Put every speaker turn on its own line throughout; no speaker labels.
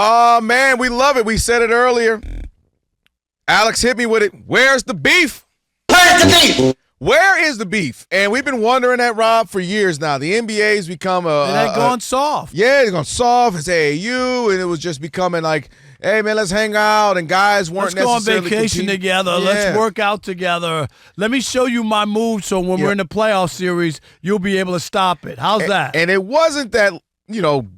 Oh, man, we love it. We said it earlier. Alex hit me with it. Where's the beef?
Where's the beef?
Where is the beef? And we've been wondering that, Rob, for years now. The NBA's become
It had gone soft.
Yeah, it's gone soft. It's AAU, and it was just becoming like, hey, man, let's hang out, and guys weren't
Let's go on
necessarily
vacation together.
Yeah.
Let's work out together. Let me show you my moves so when we're in the playoff series, you'll be able to stop it. How's that?
And it wasn't that,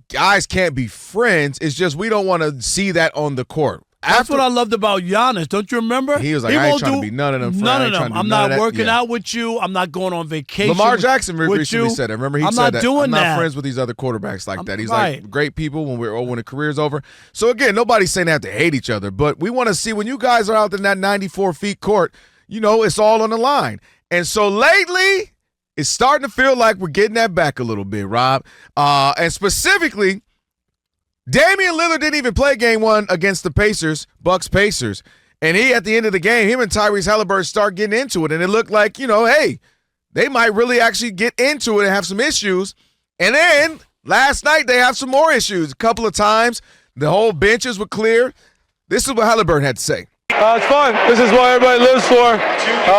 guys can't be friends. It's just we don't want to see that on the court.
That's what I loved about Giannis. Don't you remember?
He was like, I ain't trying to be none of them friends.
None of them. I'm not working out with you. I'm not going on vacation
Lamar Jackson
with
recently
you.
said that. Remember, he
I'm
said
not
that.
doing
I'm not
that.
friends with these other quarterbacks like that. He's
Right.
like, great people when the career's over. So, again, nobody's saying they have to hate each other, but we want to see when you guys are out in that 94-feet court, it's all on the line. And so lately, it's starting to feel like we're getting that back a little bit, Rob. And specifically, Damian Lillard didn't even play game one against the Bucks-Pacers. And at the end of the game, him and Tyrese Haliburton start getting into it. And it looked like, hey, they might really actually get into it and have some issues. And then last night they have some more issues. A couple of times, the whole benches were clear. This is what Haliburton had to say.
It's fun. This is what everybody lives for.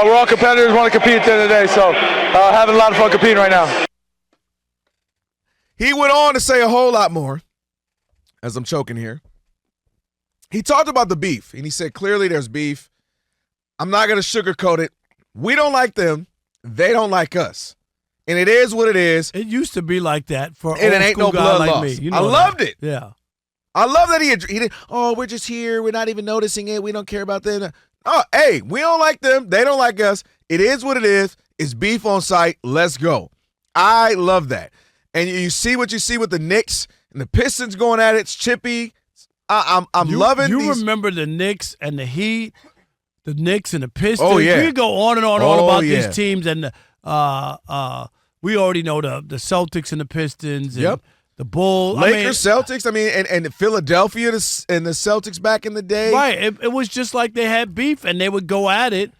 We're all competitors, want to compete at the end of the day. So having a lot of fun competing right now.
He went on to say a whole lot more. As I'm choking here. He talked about the beef, and he said, clearly there's beef. I'm not going to sugarcoat it. We don't like them. They don't like us. And it is what it is.
It used to be like that for
and
an
it ain't
old
no
school
blood
guy like
loss.
me.
I loved it.
Yeah.
I love that he did. Oh, we're just here. We're not even noticing it. We don't care about them. Oh, hey, we don't like them. They don't like us. It is what it is. It's beef on site. Let's go. I love that. And you see what you see with the Knicks and the Pistons going at it. It's chippy. I'm loving these.
You remember the Knicks and the Heat, the Knicks and the Pistons.
Oh, yeah.
We could go on and on about
yeah.
these teams. And we already know the Celtics and the Pistons and the Bulls.
Lakers, Celtics. And Philadelphia and the Celtics back in the day.
Right. It was just like they had beef and they would go at it.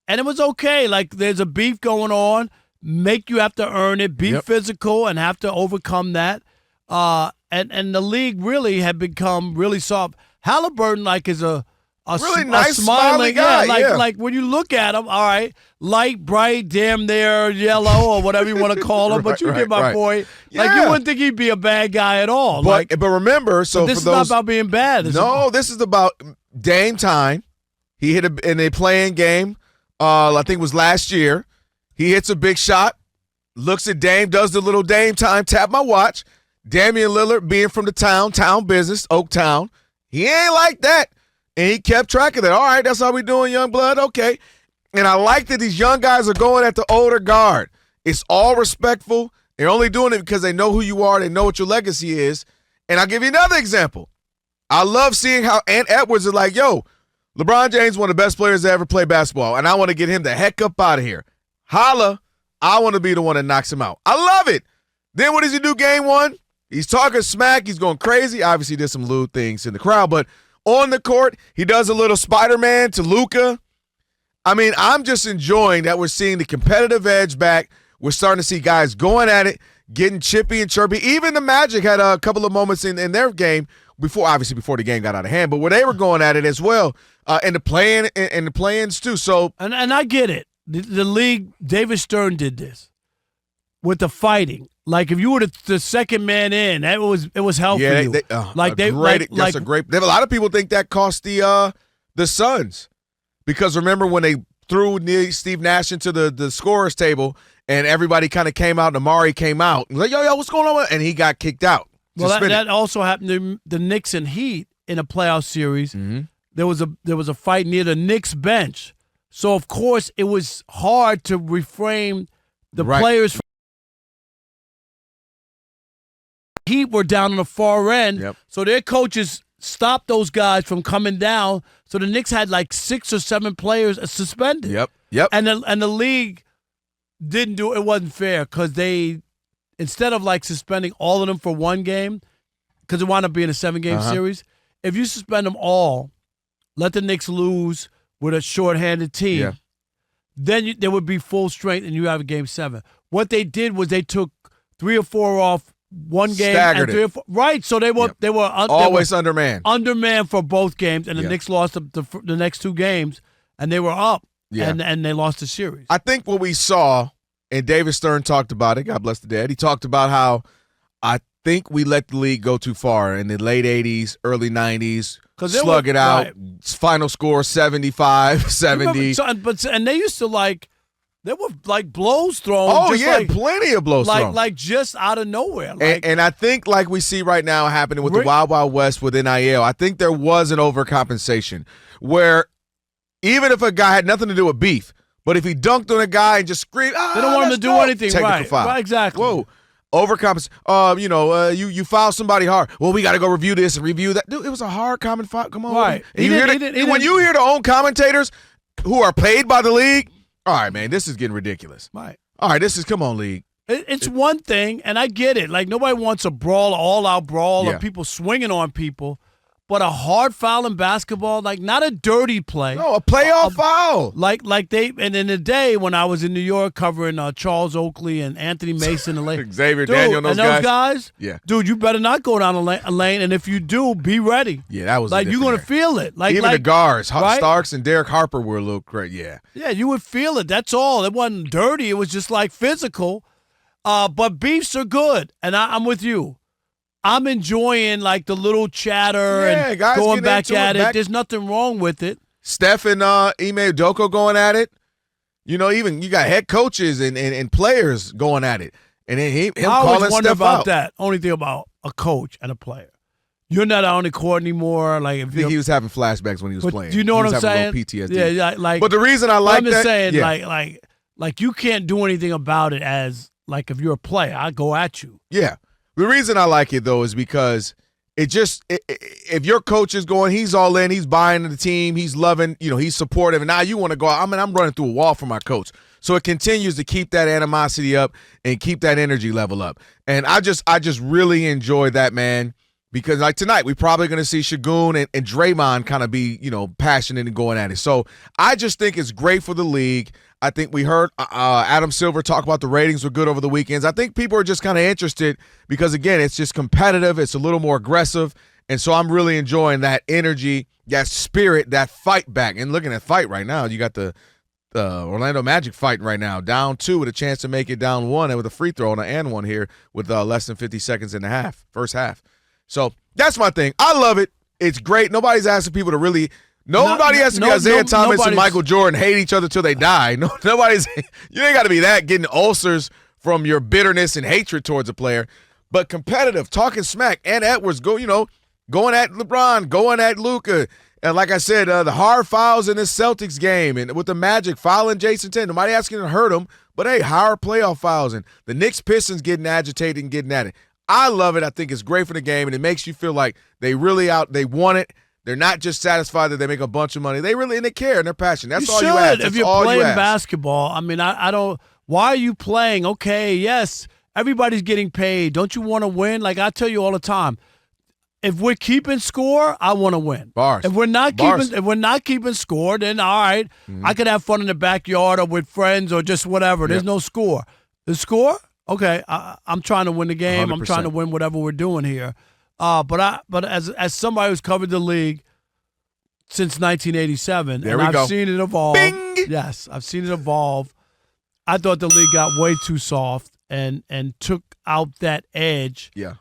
And it was okay. Like there's a beef going on. Make you have to earn it. Be physical and have to overcome that. And the league really had become really soft. Haliburton is a
really nice, smiling guy.
Like when you look at him, all right, light, bright, damn near yellow or whatever you want to call him, but you get my point.
Yeah.
Like you wouldn't think he'd be a bad guy at all.
But remember, so
this
for
is
those,
not about being bad.
This is about Dame time. He hit in a playing game. I think it was last year. He hits a big shot. Looks at Dame, does the little Dame time, tap my watch. Damian Lillard, being from the town business, Oaktown, he ain't like that. And he kept track of that. All right, that's how we doing, young blood. Okay. And I like that these young guys are going at the older guard. It's all respectful. They're only doing it because they know who you are. They know what your legacy is. And I'll give you another example. I love seeing how Ant Edwards is like, yo, LeBron James, one of the best players to ever play basketball, and I want to get him the heck up out of here. Holla, I want to be the one that knocks him out. I love it. Then what does he do game one? He's talking smack. He's going crazy. Obviously, did some lewd things in the crowd, but on the court, he does a little Spider-Man to Luka. I'm just enjoying that we're seeing the competitive edge back. We're starting to see guys going at it, getting chippy and chirpy. Even the Magic had a couple of moments in their game before the game got out of hand, but where they were going at it as well, and the play-ins too. So,
and I get it. The league, David Stern did this with the fighting. Like if you were the second man in, it was hell for you.
A lot of people think that cost the Suns, because remember when they threw Steve Nash into the scorer's table and everybody kind of came out and Amari came out and was like, yo, what's going on? And he got kicked out.
Well, that also happened to the Knicks and Heat in a playoff series. Mm-hmm. There was a fight near the Knicks bench. So, of course, it was hard to reframe the players. Heat were down on the far end, so their coaches stopped those guys from coming down. So the Knicks had like 6 or 7 players suspended.
Yep.
And the league didn't do it. It wasn't fair because they, instead of like suspending all of them for one game, because it wound up being a 7-game series, if you suspend them all, let the Knicks lose with a shorthanded team, then there would be full strength and you have a game 7. What they did was they took 3 or 4 off one game
Staggered
and 3 or 4. Right, so they were
always undermanned.
Undermanned for both games, and the Knicks lost the next 2 games, and they were up, and they lost the series.
I think what we saw, and David Stern talked about it, God bless the dead, he talked about how I think we let the league go too far in the late 80s, early 90s, slug it out, right. Final score 75, 70.
And they used to there were blows thrown.
Oh, yeah, plenty of blows thrown.
Like just out of nowhere.
And I think like we see right now happening with the Wild Wild West with NIL, I think there was an overcompensation where even if a guy had nothing to do with beef, but if he dunked on a guy and just screamed,
they don't want him to do anything.
Technical foul.
Right, exactly.
Whoa. Overcompensation. You foul somebody hard. Well, we got to go review this and review that. Dude, it was a hard common foul. Come on.
Right.
When you hear the own commentators who are paid by the league, all right, man, this is getting ridiculous.
Right.
All right, come on, league.
It's one thing, and I get it. Like, nobody wants a brawl, all-out brawl, of people swinging on people. But a hard foul in basketball, not a dirty play.
No, a playoff foul.
And in the day when I was in New York covering Charles Oakley and Anthony Mason and
Xavier Daniel and those
guys.
Yeah.
Dude, you better not go down a lane, and if you do, be ready.
Yeah, that was
you're going to feel it.
Even the guards, right? Starks and Derek Harper were a little crazy. Yeah.
Yeah, you would feel it. That's all. It wasn't dirty. It was just physical. But beefs are good, and I'm with you. I'm enjoying the little chatter and going back at it. There's nothing wrong with it.
Steph and Ime Udoka going at it. Even you got head coaches and players going at it. And then him
I always
calling
wonder
Steph
about
out.
that. Only thing about a coach and a player. You're not on the court anymore.
I think he was having flashbacks when he was playing.
Do you know what I'm saying?
PTSD.
Yeah,
but the reason I like
I'm just saying,
yeah.
you can't do anything about it as if you're a player, I go at you.
Yeah. The reason I like it, though, is because if your coach is going, he's all in, he's buying the team, he's loving, he's supportive, and now you want to go out. I'm running through a wall for my coach. So it continues to keep that animosity up and keep that energy level up. And I just really enjoy that, man, because tonight we're probably going to see Şengün and Draymond kind of be, passionate and going at it. So I just think it's great for the league. I think we heard Adam Silver talk about the ratings were good over the weekends. I think people are just kind of interested because, again, it's just competitive. It's a little more aggressive. And so I'm really enjoying that energy, that spirit, that fight back. And looking at fight right now, you got the Orlando Magic fighting right now, down 2 with a chance to make it down 1 and with a free throw and one here with less than 50 seconds in the first half. So that's my thing. I love it. It's great. Nobody's asking people to really – Nobody has to be Isaiah Thomas and Michael Jordan, hate each other till they die. No, you ain't got to be that, getting ulcers from your bitterness and hatred towards a player. But competitive, talking smack, and Edwards going at LeBron, going at Luka. And like I said, the hard fouls in this Celtics game and with the Magic fouling Jason Tatum. Nobody asking to hurt him, but hey, hard playoff fouls. And the Knicks Pistons getting agitated and getting at it. I love it. I think it's great for the game, and it makes you feel like they want it. They're not just satisfied that they make a bunch of money. They care and they're passionate. That's all you ask.
If you're playing basketball, I don't – why are you playing? Okay, yes, everybody's getting paid. Don't you want to win? I tell you all the time, if we're keeping score, I want to win.
Bars.
If we're not keeping score, then all right, I could have fun in the backyard or with friends or just whatever. There's no score. The score? Okay, I'm trying to win the game.
100%.
I'm trying to win whatever we're doing here. But as somebody who's covered the league since 1987, I've seen it evolve.
Bing!
Yes, I've seen it evolve. I thought the league got way too soft and took out that edge.
Yeah.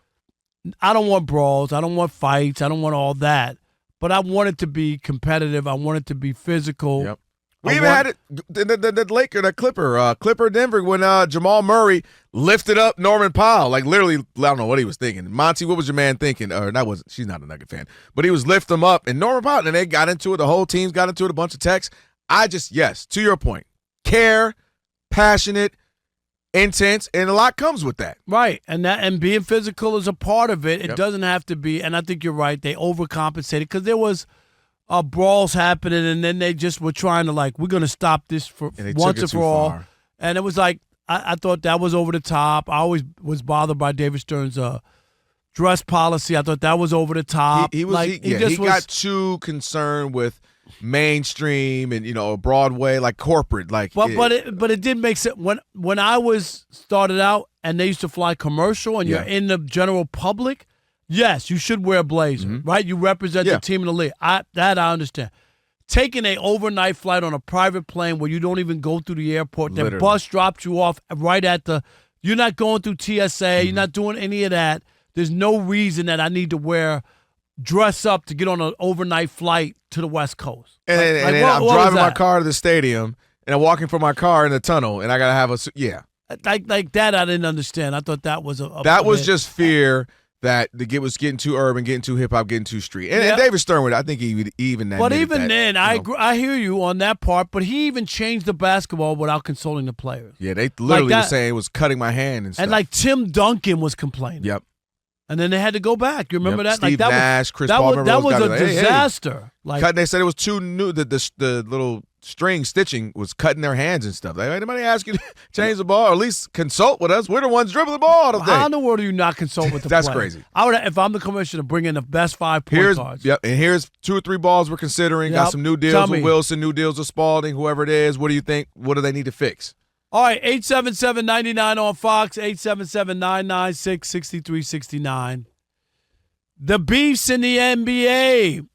I don't want brawls. I don't want fights. I don't want all that. But I want it to be competitive. I want it to be physical.
Yep. We even had it, the Clipper Denver, when Jamal Murray lifted up Norman Powell. Literally, I don't know what he was thinking. Monty, what was your man thinking? She's not a Nugget fan. But he was lifting them up. And Norman Powell, and they got into it. The whole team's got into it, a bunch of texts. Yes, to your point, care, passionate, intense, and a lot comes with that.
Right, and being physical is a part of it. It doesn't have to be, and I think you're right, they overcompensated because there was – brawls happening, and then they just were trying to we're going to stop this for once and for all.
Far.
And it was I thought that was over the top. I always was bothered by David Stern's dress policy. I thought that was over the top.
He got too concerned with mainstream and Broadway, corporate,
But it did make sense when I was started out and they used to fly commercial and you're in the general public, yes, you should wear a blazer, right? You represent the team in the league. That I understand. Taking an overnight flight on a private plane where you don't even go through the airport, the bus drops you off right at you're not going through TSA, you're not doing any of that. There's no reason that I need to dress up to get on an overnight flight to the West Coast.
And then I'm driving my car to the stadium, and I'm walking from my car in the tunnel, and I got to have
Like that I didn't understand. I thought that was
that was just fear that was getting too urban, getting too hip-hop, getting too street. And David Stern, I think he even that.
But even then, I hear you on that part, but he even changed the basketball without consulting the players.
Yeah, they literally were saying it was cutting my hand and stuff.
And like Tim Duncan was complaining.
Yep.
And then they had to go back. You remember that?
Steve Nash, Chris Paul.
That was a disaster.
They said it was too new. The little string stitching was cutting their hands and stuff. Like, anybody ask you to change the ball or at least consult with us? We're the ones dribbling the ball all day.
How in the world do you not consult with the
That's
player?
crazy.
I would, if I'm the commissioner, bring in the best 5 point guards.
Yep, and here's 2 or 3 balls we're considering. Got some new deals with Wilson, new deals with Spalding, whoever it is. What do you think? What do they need to fix?
All right, 877-99 on Fox, 877-996-6369. The beefs in the NBA.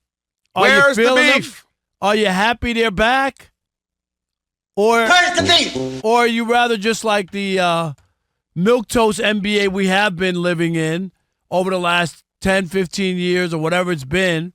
Where's the beef?
Are you happy they're back? Or
where's the beef?
Or are you rather just like the milquetoast NBA we have been living in over the last 10, 15 years or whatever it's been?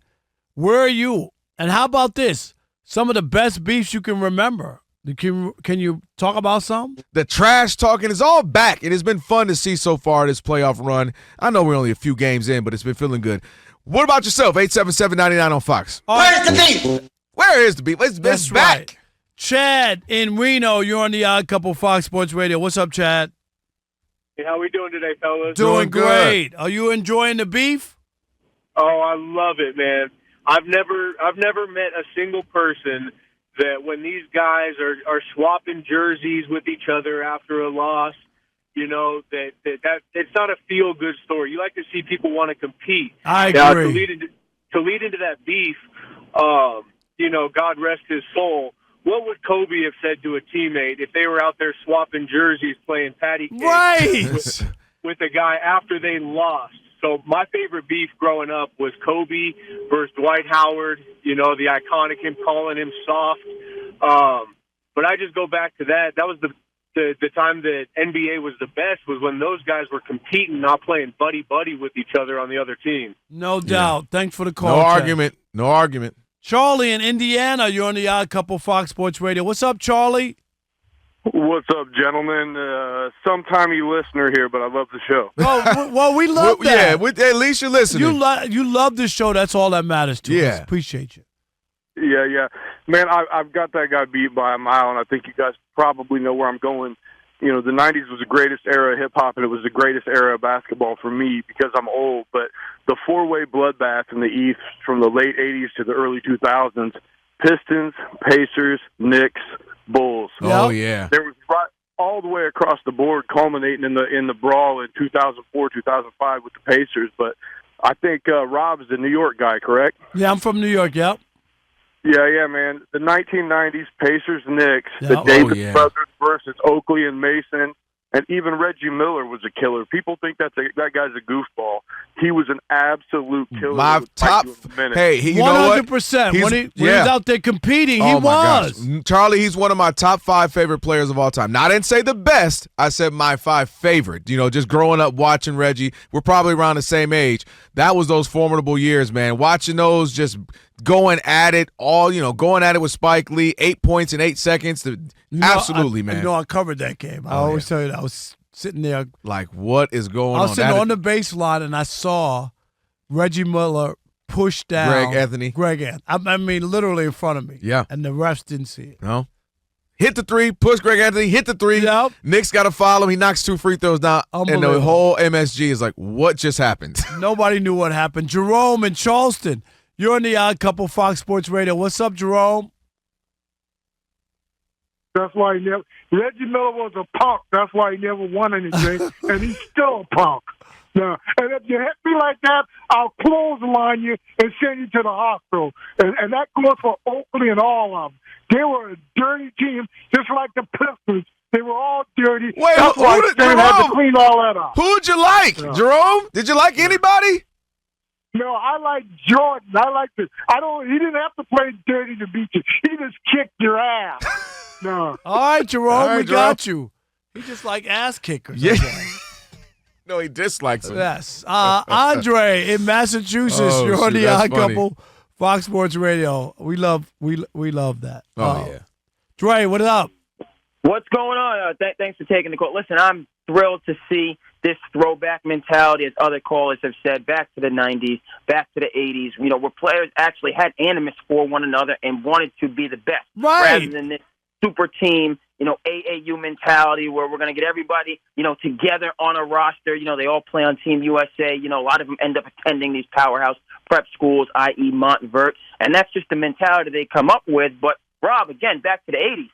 Where are you? And how about this? Some of the best beefs you can remember. Can you talk about some?
The trash talking is all back. It has been fun to see so far this playoff run. I know we're only a few games in, but it's been feeling good. What about yourself? 877-99 on Fox.
Where's the beef?
Where is the beef? It's back.
Right. Chad in Reno, you're on the Odd Couple Fox Sports Radio. What's up, Chad?
Hey, how we doing today, fellas?
Doing great. Are you enjoying the beef?
Oh, I love it, man. I've never met a single person that when these guys are swapping jerseys with each other after a loss, you know, that it's not a feel-good story. You like to see people want to compete.
I agree.
Now, to lead into that beef, you know, God rest his soul, what would Kobe have said to a teammate if they were out there swapping jerseys playing patty cake with a guy after they lost? So my favorite beef growing up was Kobe versus Dwight Howard, you know, the iconic him calling him soft. But I just go back to that. That was the time that NBA was the best, was when those guys were competing, not playing buddy-buddy with each other on the other team.
No doubt. Yeah. Thanks for the call,
No argument.
Charlie in Indiana, you're on the Odd Couple Fox Sports Radio. What's up, Charlie?
What's up, gentlemen? Sometime-y listener here, but I love the show.
Oh, well, we love that.
Yeah, at least you're listening.
You love this show. That's all that matters to us. Appreciate you.
Yeah. Man, I've got that guy beat by a mile, and I think you guys probably know where I'm going. You know, the 90s was the greatest era of hip-hop, and it was the greatest era of basketball for me because I'm old. But the four-way bloodbath in the East from the late 80s to the early 2000s, Pistons, Pacers, Knicks, Bulls.
Oh, yeah.
There was right all the way across the board, culminating in the brawl in 2004, 2005 with the Pacers. But I think Rob is a New York guy, correct?
Yeah, I'm from New York, yep.
Yeah, man. The 1990s Pacers Knicks, the Davis brothers versus Oakley and Mason, and even Reggie Miller was a killer. People think that guy's a goofball. He was an absolute killer.
My top, hey, you know what?
100%. When he was out there competing, he was.
Gosh. Charlie, he's one of my top 5 favorite players of all time. Now, I didn't say the best. I said my 5 favorite. You know, just growing up watching Reggie. We're probably around the same age. That was those formidable years, man. Watching those just going at it going at it with Spike Lee, 8 points in 8 seconds. Absolutely, man.
You know, I covered that game. I always tell you that. I was sitting there.
Like, what is going on?
I was sitting on the baseline, and I saw Reggie Miller push down
Greg Anthony.
I mean, literally in front of me.
Yeah.
And the refs didn't see it.
No. Hit the 3, push Greg Anthony, hit the 3.
Yep.
Knicks got to foul him. He knocks 2 free throws down. And the whole MSG is like, what just happened?
Nobody knew what happened. Jerome in Charleston. You're on the Odd Couple Fox Sports Radio. What's up, Jerome?
That's why Reggie Miller was a punk. That's why he never won anything, and he's still a punk. Now, and if you hit me like that, I'll clothesline you and send you to the hospital. And that goes for Oakley and all of them. They were a dirty team, just like the Pistons. They were all dirty.
Wait,
That's why Stan had to
Jerome?
clean all that up.
Who'd you like?
Yeah.
Jerome? Did you like anybody?
No, I like Jordan. I like this. He didn't have to play dirty to beat you. He just kicked your ass. No.
All right, Jerome,
All right,
we
Jerome.
got you. He just like ass kickers.
Yeah.
Okay.
No, he dislikes him.
Yes. Andre in Massachusetts,
Oh,
you're on
shoot,
the
that's
Odd
funny.
Couple, Fox Sports Radio. We love that.
Oh, yeah.
Dre, what up?
What's going on? Thanks for taking the call. Listen, I'm thrilled to see this throwback mentality, as other callers have said, back to the 90s, back to the 80s, where players actually had animus for one another and wanted to be the best.
Right.
Rather than this super team, AAU mentality where we're going to get everybody, together on a roster. They all play on Team USA. A lot of them end up attending these powerhouse prep schools, i.e. Montvert. And that's just the mentality they come up with. But, Rob, again, back to the 80s.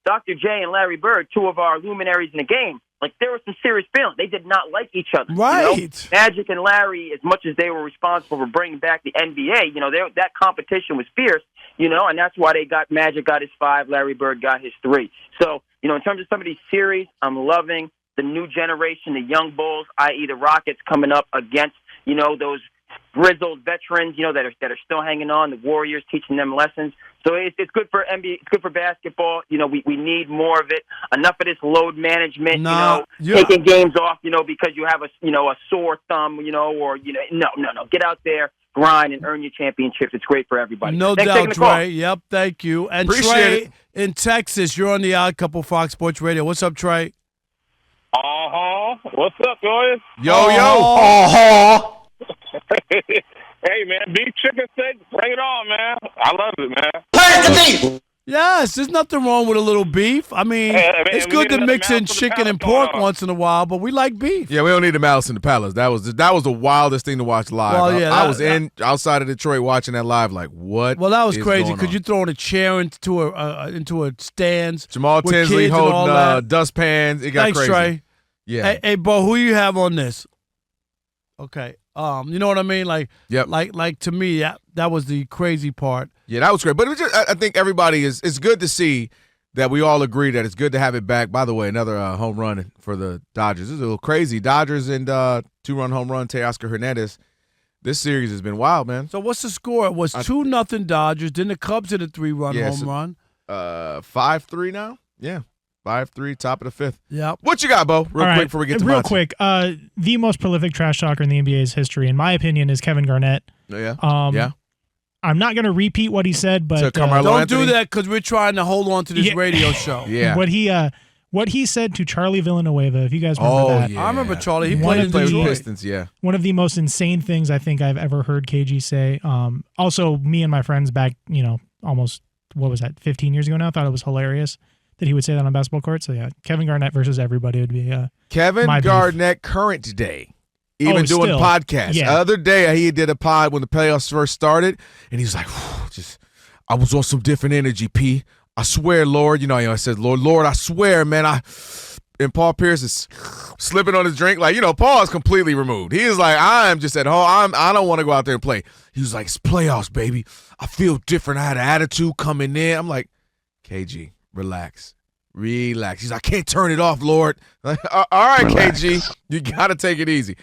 Dr. J and Larry Bird, two of our luminaries in the game, there was some serious feeling. They did not like each other.
Right.
Magic and Larry, as much as they were responsible for bringing back the NBA, that competition was fierce, and that's why Magic got his 5, Larry Bird got his 3. So, in terms of some of these series, I'm loving the new generation, the young Bulls, i.e. the Rockets coming up against, those grizzled veterans, that are still hanging on, the Warriors teaching them lessons. So it's good for NBA, it's good for basketball. We need more of it. Enough of this load management, taking games off, because you have a sore thumb, or no. Get out there, grind, and earn your championships. It's great for everybody.
No
Thanks for
doubt,
taking the call.
Trey. Yep, thank you. And
Appreciate
Trey
it.
in Texas, you're on the Odd Couple Fox Sports Radio. What's up, Trey?
What's up, boys?
Yo.
Hey, man, beef chicken steak, bring it on, man. I love it, man.
Plant the beef.
Yes, there's nothing wrong with a little beef. I mean, it's
we
good
need
to
another
mix in
Malice in the
chicken and
Palace
pork
going on.
once in a while, but we like beef.
Yeah, we don't need the Malice in the Palace. That was the wildest thing to watch live.
Well, yeah,
I was outside of Detroit watching that live. Like, what?
Well, that was
is
crazy
going
because
on?
you're throwing a chair into a stands.
Jamal
with
Tinsley
kids and all
holding
that.
dustpans. It got
Thanks,
crazy.
Trey.
Yeah.
Hey, Bo, who you have on this? Okay. You know what I mean?
Yep.
Like to me, that was the crazy part.
Yeah, that was great. But it was just, I think everybody it's good to see that we all agree that it's good to have it back. By the way, another home run for the Dodgers. This is a little crazy. Dodgers and 2-run home run, Teoscar Hernandez. This series has been wild, man.
So what's the score? It was 2-0 Dodgers. Then the Cubs hit a 3-run home run.
5-3 now? Yeah. 5-3, top of the fifth.
Yep.
What you got, Bo? Real
All
quick
right,
before we get to
real
Monty.
quick. The most prolific trash talker in the NBA's history, in my opinion, is Kevin Garnett.
Yeah.
Yeah. I'm not going to repeat what he said, but
So Carmelo
Don't
Anthony?
do that because we're trying to hold on to this
Yeah.
radio show.
Yeah.
what he said to Charlie Villanueva, if you guys remember that.
yeah.
I remember Charlie. He
One
played
of
in
the-
Played with
Detroit.
Pistons, yeah.
One of the most insane things I think I've ever heard KG say. Also, me and my friends back, almost, 15 years ago now, thought it was hilarious that he would say that on basketball court. So, yeah, Kevin Garnett versus everybody would be
Kevin
my beef.
Garnett, current day, even doing
still.
podcasts.
Yeah.
The other day, he did a pod when the playoffs first started, and he's like, I was on some different energy, P. I swear, Lord. I said, Lord, I swear, man. And Paul Pierce is slipping on his drink. Paul is completely removed. He is like, I'm just at home. I don't want to go out there and play. He was like, it's playoffs, baby. I feel different. I had an attitude coming in. I'm like, KG, relax. He's like, I can't turn it off, Lord. All right, KG, you got to take it easy.